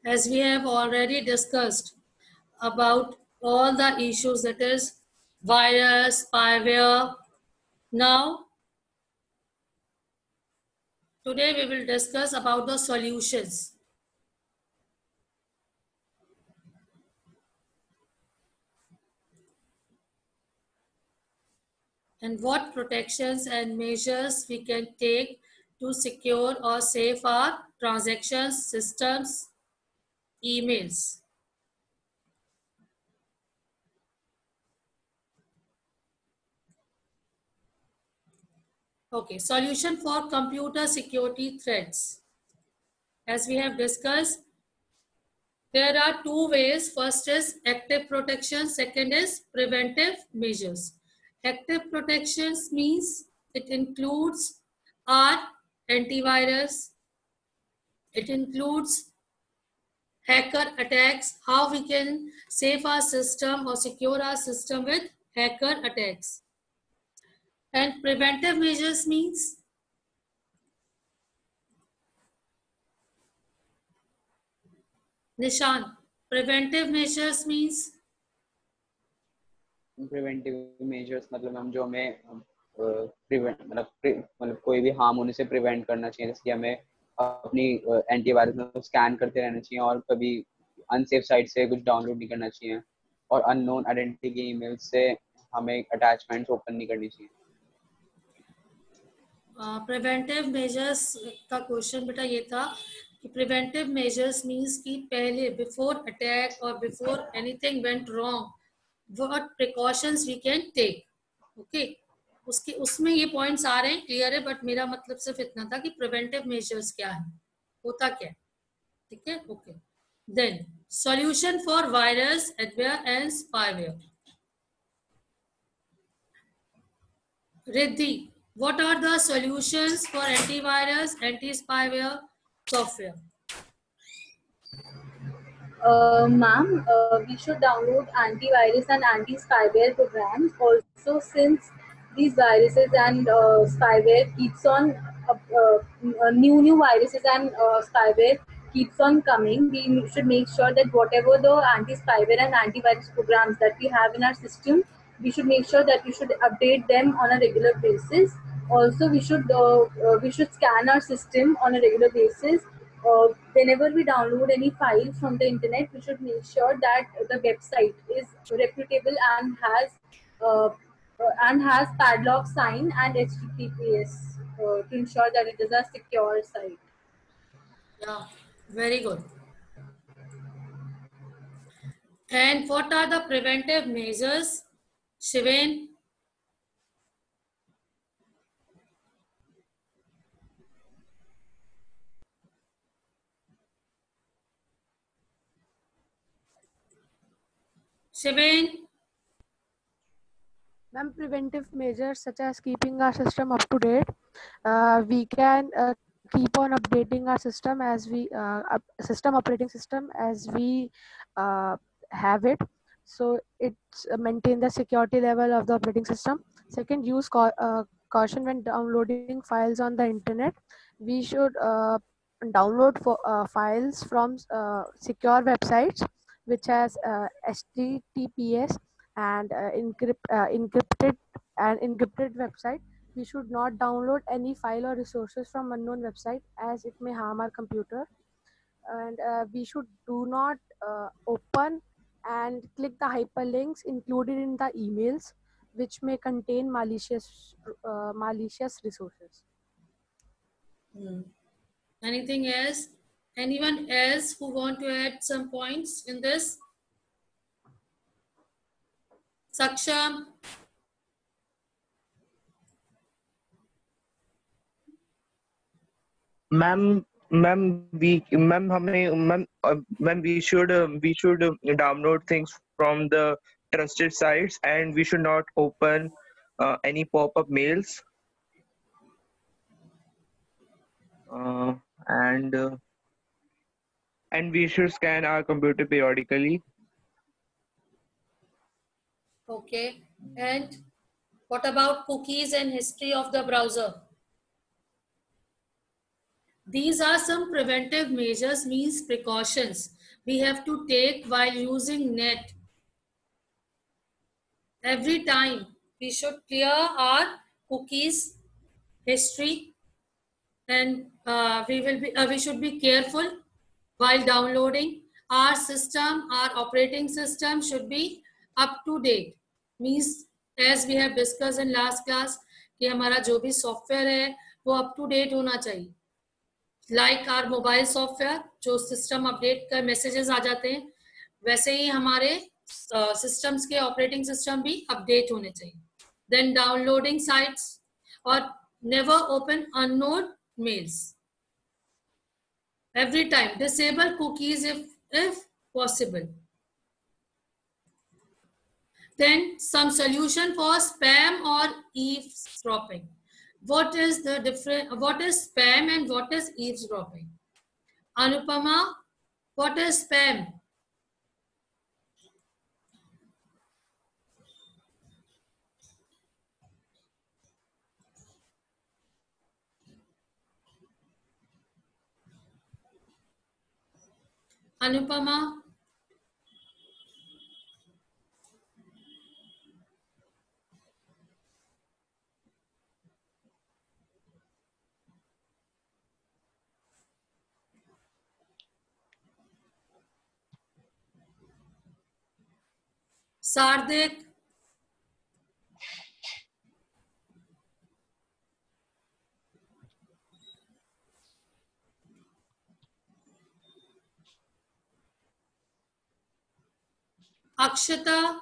as we have already discussed about all the issues, that is virus, spyware. Now, today we will discuss about the solutions. And what protections and measures we can take to secure or save our transactions, systems, emails. Okay, solution for computer security threats. As we have discussed, there are two ways. First is active protection, second is preventive measures. Active protections means it includes our antivirus, it includes hacker attacks, how we can save our system or secure our system with hacker attacks. And preventive measures means Nishan, preventive measures means preventive measures मतलब हम जो हमें prevent मतलब कोई भी harm होने से prevent करना चाहिए, जैसे कि हमें अपनी एंटीवायरस में स्कैन करते रहना चाहिए और कभी अनसेफ साइट से कुछ डाउनलोड नहीं करना चाहिए और अननोन आइडेंटिटी के ईमेल से हमें अटैचमेंट्स ओपन नहीं करनी चाहिए। प्रिवेंटिव मेजर्स का क्वेश्चन बेटा ये था कि प्रिवेंटिव मेजर्स मींस कि पहले बिफोर अटैक और before anything went wrong what precautions we can take. Okay, उसके उसमें ये पॉइंट्स आ रहे हैं, क्लियर है, बट मेरा मतलब सिर्फ इतना था कि प्रिवेंटिव मेजर्स क्या है, होता क्या है। ठीक है, okay. Then solution for virus, adware and spyware. Riddhi, what are the solutions for antivirus, anti-spyware software? Ma'am, we should download antivirus and anti-spyware programs. Also, since these viruses and spyware keeps on new viruses and spyware keeps on coming, we should make sure that whatever the anti-spyware and antivirus programs that we have in our system, we should make sure that we should update them on a regular basis. Also, we should scan our system on a regular basis. Whenever we download any file from the internet, we should make sure that the website is reputable and has padlock sign and HTTPS to ensure that it is a secure site. Yeah, very good. And what are the preventive measures, Shiven? Shiven? Ma'am, preventive measures such as keeping our system up to date. We can keep on updating our system as we operating system as we have it. So it's maintain the security level of the operating system. Second, use caution when downloading files on the internet. We should download files from secure websites which has HTTPS and encrypted website. We should not download any file or resources from unknown website as it may harm our computer. And we should do not open and click the hyperlinks included in the emails which may contain malicious resources. Anything else? Anyone else who want to add some points in this? Saksham? Ma'am, we should download things from the trusted sites, and we should not open any pop-up mails. And we should scan our computer periodically. Okay. And what about cookies and history of the browser? These are some preventive measures, means precautions we have to take while using net. Every time we should clear our cookies history, and we should be careful while downloading. Our system, our operating system should be up to date. Means as we have discussed in last class कि हमारा जो भी software है वो up to date होना चाहिए. Like are mobile software, जो system update का मैसेजेस आ जाते हैं, वैसे ही हमारे सिस्टम्स के ऑपरेटिंग सिस्टम भी अपडेट होने चाहिए. देन डाउनलोडिंग साइट्स, और never open unknown mails. Every time disable cookies if possible. Then some solution for spam or eavesdropping. What is the difference? What is spam and what is eavesdropping? Anupama, what is spam? Anupama. Sardik. Akshata.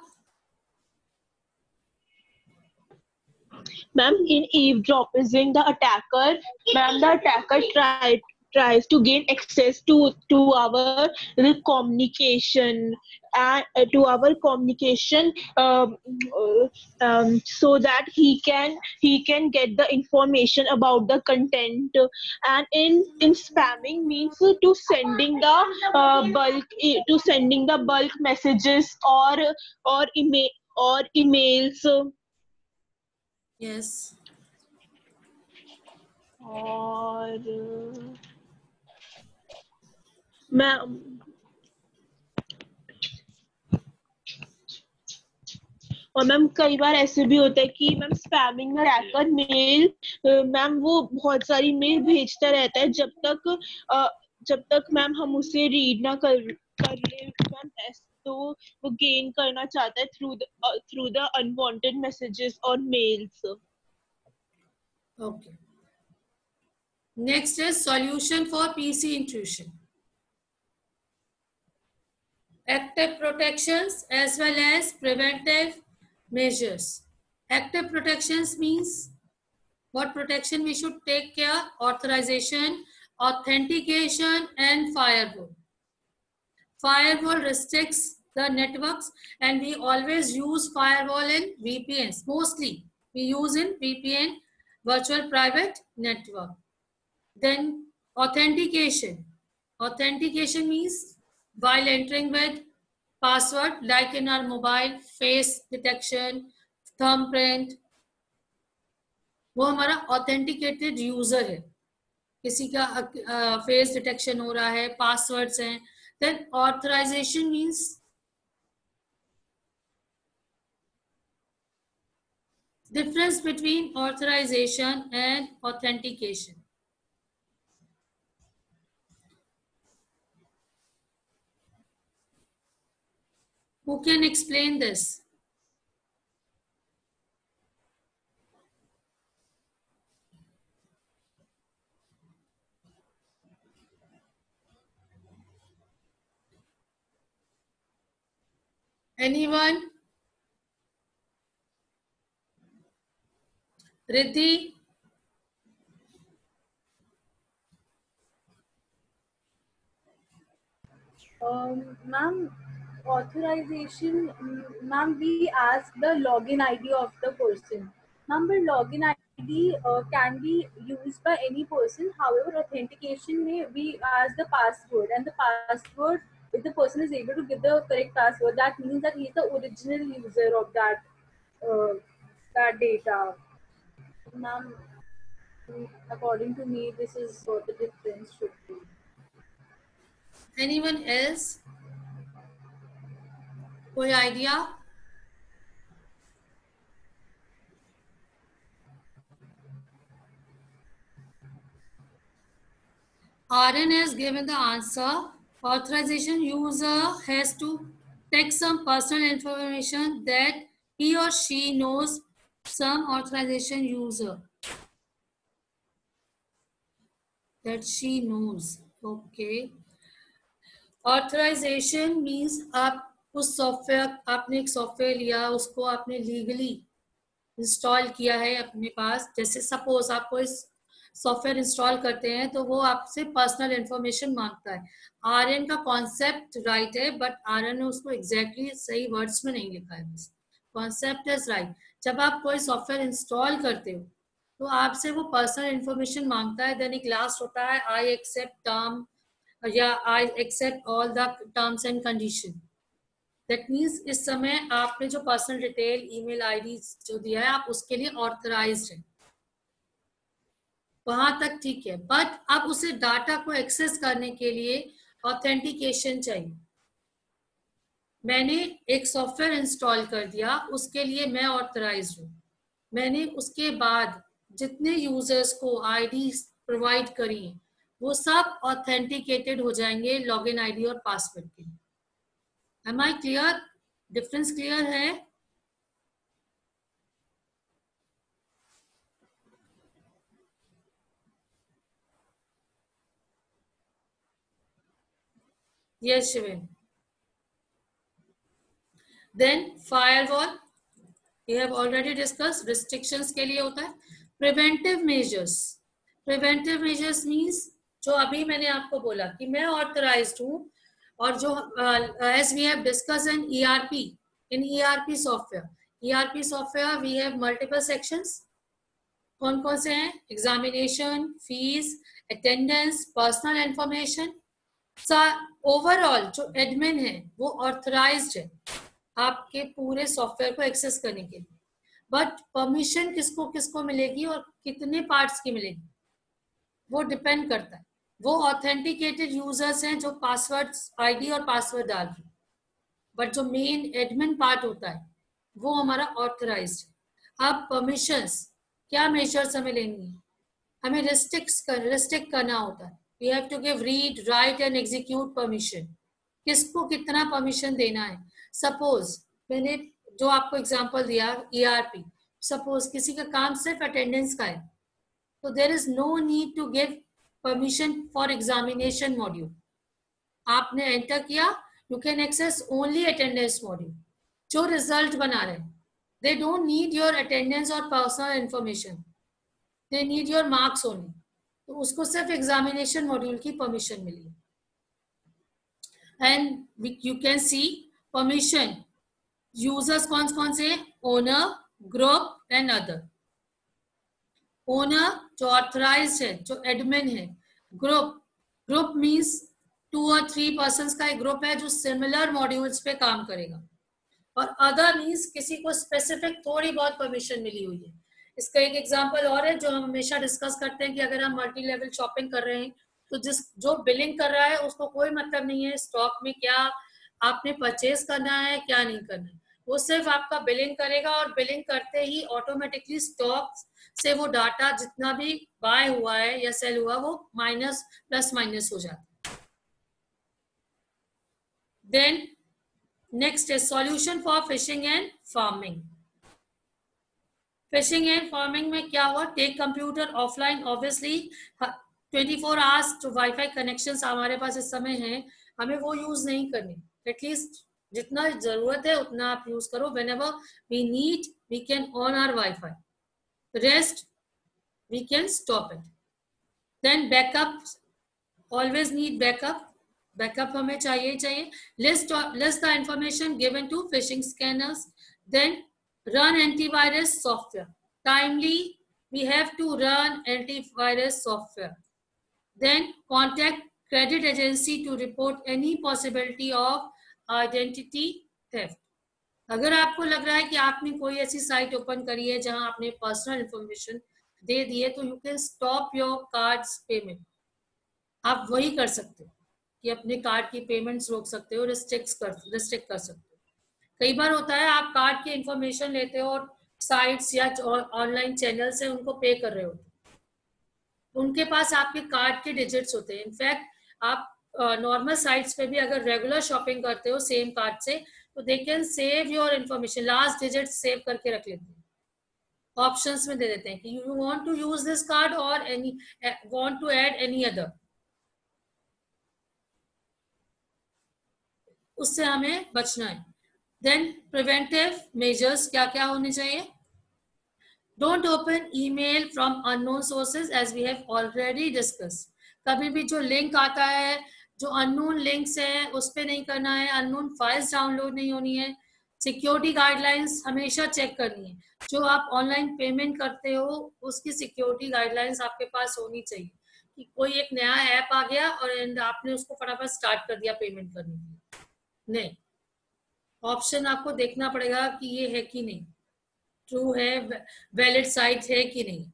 Ma'am, in eavesdropping, the attacker tries to gain access to our communication and to our communication so that he can get the information about the content. And in spamming means to sending the bulk messages or emails. Yes. और ma'am कई बार ऐसे भी होता है कि ma'am spamming में रहकर mail ma'am वो बहुत सारी मेल भेजता रहता है जब तक मैम हम उसे रीड ना कर ले मैम, तो वो गेन करना चाहता है थ्रू द अनवांटेड मैसेजेस और mails. Okay. Next is solution for PC intrusion. Active protections as well as preventive measures. Active protections means what protection we should take care: authorization, authentication, and firewall. Firewall restricts the networks, and we always use firewall in VPNs. Mostly we use in VPN, virtual private network. Then authentication. Authentication means while entering with password, like in our mobile, face detection, thumbprint, वो हमारा authenticated user है. किसी का face detection हो रहा है, passwords हैं. Then authorization means difference between authorization and authentication. Who can explain this? Anyone? Riddhi? Ma'am, authorization, ma'am, we ask the login ID of the person. Ma'am, but login ID can be used by any person. However, authentication may we ask the password, and the password, if the person is able to give the correct password, that means that he is the original user of that data. Ma'am, According to me, this is what the difference should be. Anyone else? कोई idea? RN has given the answer. Authorization user has to take some personal information that he or she knows some authorization user. That she knows. Okay. Authorization means आप उस software, आपने एक software लिया, उसको आपने legally install किया है अपने पास. जैसे सपोज आप कोई सॉफ्टवेयर इंस्टॉल करते हैं तो वो आपसे पर्सनल इंफॉर्मेशन मांगता है. आरएन का कॉन्सेप्ट राइट है, बट आरएन ने उसको एग्जैक्टली सही वर्ड्स में नहीं लिखा है. बस कॉन्सेप्ट इज राइट. जब आप कोई सॉफ्टवेयर इंस्टॉल करते हो तो आपसे वो पर्सनल इंफॉर्मेशन मांगता है. देन एक लास्ट होता है आई एक्सेप्ट टर्म या I accept all the terms and condition. That means इस समय आपने जो पर्सनल डिटेल, ईमेल आईडी जो दिया है, आप उसके लिए ऑथराइज्ड हैं. वहां तक ठीक है, बट अब उसे डाटा को एक्सेस करने के लिए ऑथेंटिकेशन चाहिए. मैंने एक सॉफ्टवेयर इंस्टॉल कर दिया, उसके लिए मैं ऑथराइज्ड हूँ. मैंने उसके बाद जितने यूजर्स को आईडी प्रोवाइड करी है वो सब ऑथेंटिकेटेड हो जाएंगे लॉगिन आईडी और पासवर्ड के लिए. Am I clear? Difference clear है? Yes, Shivin. Then firewall, we have already discussed. Restrictions के लिए होता है. Preventive measures. Preventive measures means जो अभी मैंने आपको बोला कि मैं authorized हूँ, और जो as we have discussed in ERP software. ERP software we have multiple sections. कौन कौन से हैं? Examination, fees, attendance, personal information. Overall जो एडमिन है वो ऑथराइज्ड है आपके पूरे सॉफ्टवेयर को एक्सेस करने के लिए. बट परमिशन किसको किसको मिलेगी और कितने पार्ट्स की मिलेगी वो डिपेंड करता है. वो ऑथेंटिकेटेड यूजर्स हैं जो पासवर्ड, आईडी और पासवर्ड डाल रहे हैं, बट जो मेन एडमिन पार्ट होता है वो हमारा ऑथराइज्ड है. अब परमिशंस क्या मेजर्स हमें लेंगे? हमें रिस्ट्रिक्ट करना होता है. We have to give read, write and execute permission. किसको कितना परमिशन देना है? सपोज मैंने जो आपको एग्जांपल दिया ERP, सपोज किसी का काम सिर्फ अटेंडेंस का है तो there is no need to give permission for examination module. आपने एंटर किया, you can access only attendance module. जो रिजल्ट बना रहे they don't need your attendance और personal information, they need your marks only. तो उसको सिर्फ एग्जामिनेशन मॉड्यूल की परमिशन मिली. And you can see permission users कौन से? Owner, group and other. Owner जो ऑथराइज्ड है, जो एडमिन है. ग्रुप मींस 2 और 3 पर्संस का एक ग्रुप है जो सिमिलर मॉड्यूल्स पे काम करेगा. और अदर मींस किसी को स्पेसिफिक थोड़ी बहुत परमिशन मिली हुई है. इसका एक एग्जांपल और है जो हम हमेशा डिस्कस करते हैं कि अगर हम मल्टी लेवल शॉपिंग कर रहे हैं तो जो बिलिंग कर रहा है उसको कोई मतलब नहीं है स्टॉक में क्या आपने परचेज करना है क्या नहीं करना है. वो सिर्फ आपका बिलिंग करेगा और बिलिंग करते ही ऑटोमेटिकली स्टॉक से वो डाटा जितना भी बाय हुआ है या सेल हुआ वो प्लस माइनस हो जाता है. देन नेक्स्ट है solution for phishing and pharming. Phishing and pharming में क्या हुआ? Take computer offline. Obviously 24 hours जो वाईफाई कनेक्शंस हमारे पास इस समय हैं हमें वो यूज नहीं करने. एटलीस्ट जितना जरूरत है उतना आप यूज करो. Whenever we need we can on our wifi, rest we can stop it. Then backup, always need backup. Backup हमें चाहिए. List the information given to phishing scanners. Then run antivirus software. Timely we have to run antivirus software. Then contact credit agency to report any possibility of identity theft. अगर आपको लग रहा है कि आपने कोई ऐसी साइट ओपन करी है जहां आपने पर्सनल इंफॉर्मेशन दे दिए तो you can stop your cards payment. आप वही कर सकते हो कि अपने कार्ड की पेमेंट्स रोक सकते हो, रिस्ट्रिक्ट कर सकते हो। कई बार होता है आप कार्ड की इंफॉर्मेशन लेते हो और साइट्स या ऑनलाइन चैनल से उनको पे कर रहे हो, उनके पास आपके कार्ड के डिजिट्स होते हैं। इनफैक्ट आप नॉर्मल साइट्स पे भी अगर रेगुलर शॉपिंग करते हो सेम कार्ड से, तो they can save your information, last digit save करके रख लेते हैं, ऑप्शंस में दे देते हैं कि you want to use this card और any want to add any other. उससे हमें बचना है। देन प्रिवेंटिव मेजर्स क्या क्या होने चाहिए? Don't open email from unknown sources as we have already discuss. कभी भी जो लिंक आता है, जो अननोन लिंक्स है, उस पर नहीं करना है। अननोन फाइल्स डाउनलोड नहीं होनी है। सिक्योरिटी गाइडलाइंस हमेशा चेक करनी है। जो आप ऑनलाइन पेमेंट करते हो उसकी सिक्योरिटी गाइडलाइंस आपके पास होनी चाहिए कि कोई एक नया ऐप आ गया और आपने उसको फटाफट स्टार्ट कर दिया पेमेंट करने के लिए, नहीं। ऑप्शन आपको देखना पड़ेगा कि ये है कि नहीं, ट्रू है, वैलिड साइट है कि नहीं।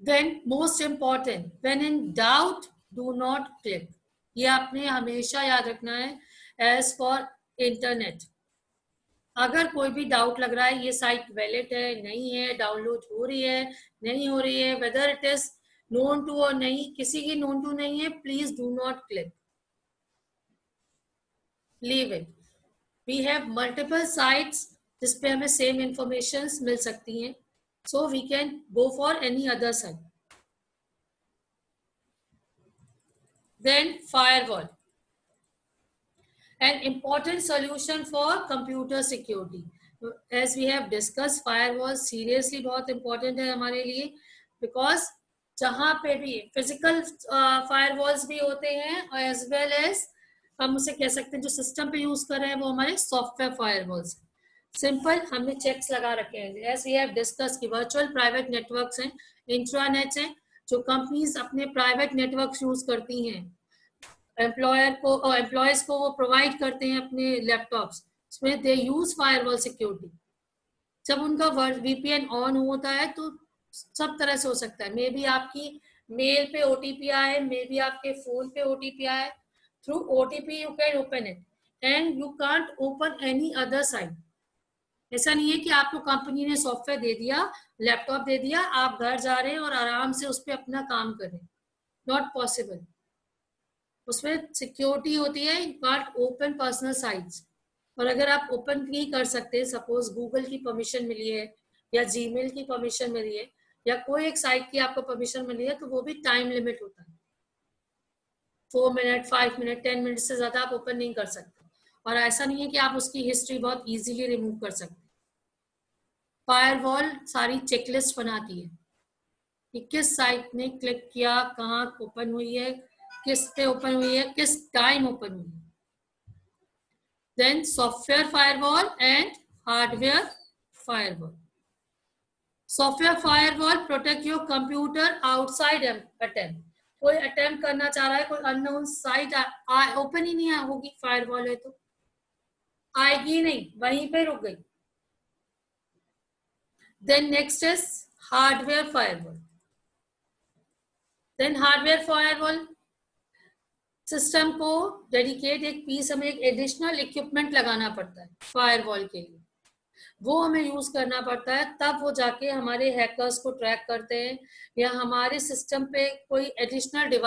Then most important, when in doubt do not click. ये आपने हमेशा याद रखना है। एज फॉर इंटरनेट, अगर कोई भी डाउट लग रहा है ये साइट वैलिड है नहीं है, डाउनलोड हो रही है नहीं हो रही है, whether it is known to और नहीं, किसी की नोन टू नहीं है, please do not click, leave it. We have multiple sites जिसपे हमें सेम इंफॉर्मेशन मिल सकती हैं, so we can go for any other site. Then firewall, an important solution for computer security. As we have discussed, firewall seriously बहुत important है हमारे लिए, because जहाँ पे भी physical firewalls भी होते हैं और as well as हम उसे कह सकते हैं जो सिस्टम पे यूज कर रहे हैं वो हमारे सॉफ्टवेयर firewalls। सिंपल हमने चेक्स लगा रखे हैं। As we have discussed कि वर्चुअल प्राइवेट नेटवर्क्स हैं, इंट्रानेट्स हैं, जो कंपनीज अपने प्राइवेट नेटवर्क्स यूज करती हैं, एम्प्लॉयज को वो प्रोवाइड करते हैं अपने लैपटॉप्स, उसमें दे यूज फायरवॉल सिक्योरिटी। जब उनका वीपीएन ऑन होता है तो सब तरह से हो सकता है। मे बी आपकी मेल पे ओटीपी आए, मे बी आपके फोन पे ओटीपी आए, through OTP you can open it and you can't open any other site. ऐसा नहीं है कि आपको कंपनी ने सॉफ्टवेयर दे दिया, लैपटॉप दे दिया, आप घर जा रहे हैं और आराम से उस पर अपना काम करें, नॉट पॉसिबल। उसमें सिक्योरिटी होती है, you can't open personal sites. और अगर आप ओपन नहीं कर सकते, सपोज गूगल की परमिशन मिली है या जीमेल की परमिशन मिली है या कोई एक साइट की आपको परमिशन मिली है, तो वो भी टाइम लिमिट होता है। 4 मिनट, 5 मिनट, 10 मिनट से ज्यादा आप ओपन नहीं कर सकते। और ऐसा नहीं है कि आप उसकी हिस्ट्री बहुत इजीली रिमूव कर सकते। फायरवॉल सारी चेकलिस्ट बनाती है कि किस साइट ने क्लिक किया, कहाँ ओपन हुई है, किस पे ओपन हुई है, किस टाइम ओपन हुई है। Then software firewall and hardware firewall. Software firewall protect your computer outside attempt. कोई अटेम्प्ट करना चाह रहा है, कोई अननोन साइट ओपन ही नहीं होगी, फायरवॉल है तो आएगी नहीं, वहीं पे रुक गई। Then next is hardware firewall. Then hardware firewall, system को डेडिकेट एक पीस, हमें एक एडिशनल इक्विपमेंट लगाना पड़ता है फायरवॉल के लिए, वो हमें यूज करना पड़ता है, तब वो जाके हमारे हैकर्स को ट्रैक करते हैं या हमारे सिस्टम पे कोई एडिशनल डिवाइस